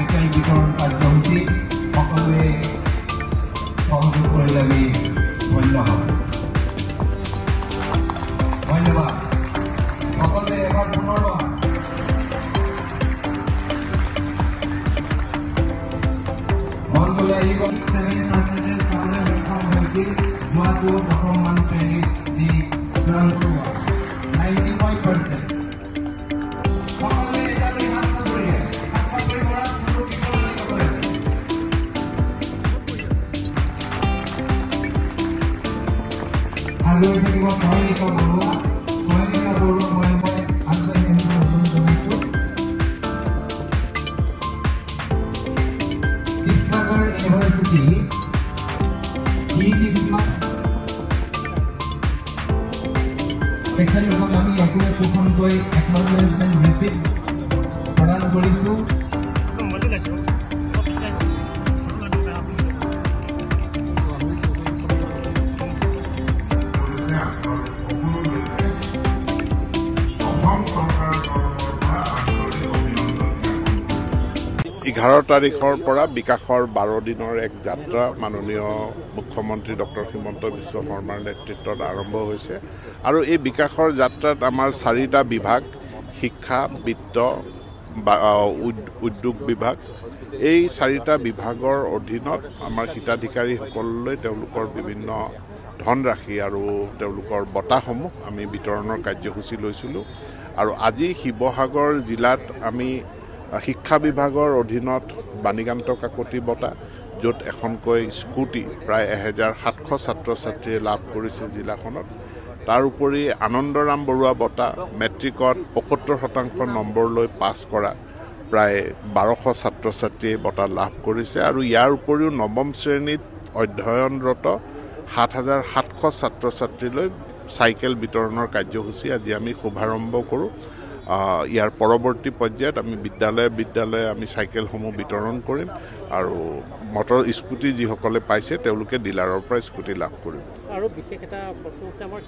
Cycle বিতৰণ কাৰ্যসূচী সকলোৱে সহযোগ কৰিলে আমি ধন্য হম। ধন্যবাদ সকলোৱে এবাৰ পুনৰবাৰ মঞ্চলৈ আহিব। 7% চাবলৈ সক্ষম হৈছিল যোৱাটো প্ৰথম মান শ্ৰেণীত যি চূড়ান্ত 95%। সকলোৱে এতিয়ালৈ হাত নধৰিলে আগুৱাই থাকিব সহায়িকা বৰুৱা। সহায়িকা বৰুৱা মই আগবাঢ়ি আহিব অনুৰোধ জনাইছোঁ। শিৱসাগৰ ইউনিভাৰ্চিটি তেখেতলোকক আমি একোৱে পোষণকৈ একনলেজমেণ্ট ৰিচিপ্ট প্ৰদান কৰিছোঁ। তাৰিখৰ পৰা বিকাশৰ 12 দিনৰ এক যাত্ৰা মাননীয় মুখ্যমন্ত্ৰী ডক্টৰ হিমন্ত বিশ্ব শৰ্মাৰ নেতৃত্বত আৰম্ভ হৈছে আৰু এই বিকাশৰ যাত্ৰাত আমাৰ 4টা বিভাগ শিক্ষা, বিত্ত, উদ্যোগ বিভাগ, এই 4টা বিভাগৰ অধীনত আমাৰ হিতাধিকাৰীসকললৈ তেওঁলোকৰ বিভিন্ন ধনৰাশি আৰু তেওঁলোকৰ বঁটাসমূহ আমি বিতৰণৰ কাৰ্যসূচী লৈছিলোঁ। আৰু আজি শিৱসাগৰ জিলাত আমি শিক্ষা বিভাগৰ অধীনত বাণীকান্ত কাকতি বঁটা, য'ত এখনকৈ স্কুটি প্ৰায় 1700 ছাত্ৰ ছাত্ৰীয়ে লাভ কৰিছে জিলাখনত। তাৰ উপৰি আনন্দৰাম বৰুৱা বঁটা, মেট্ৰিকত 75% নম্বৰ লৈ পাছ কৰা প্ৰায় 1200 ছাত্ৰ ছাত্ৰীয়ে বঁটা লাভ কৰিছে। আৰু ইয়াৰ উপৰিও 9ম শ্ৰেণীত অধ্যয়নৰত 7700 ছাত্ৰ ছাত্ৰীলৈ চাইকেল বিতৰণৰ কাৰ্যসূচী আজি আমি শুভাৰম্ভ কৰোঁ। ইয়াৰ পৰৱৰ্তী পৰ্যায়ত আমি বিদ্যালয়ে আমি চাইকেলসমূহ বিতৰণ কৰিম আৰু মটৰ স্কুটি যিসকলে পাইছে তেওঁলোকে ডিলাৰৰ পৰা স্কুটি লাভ কৰিব। আৰু বিশেষ এটা প্ৰশ্ন আছে, আমাৰ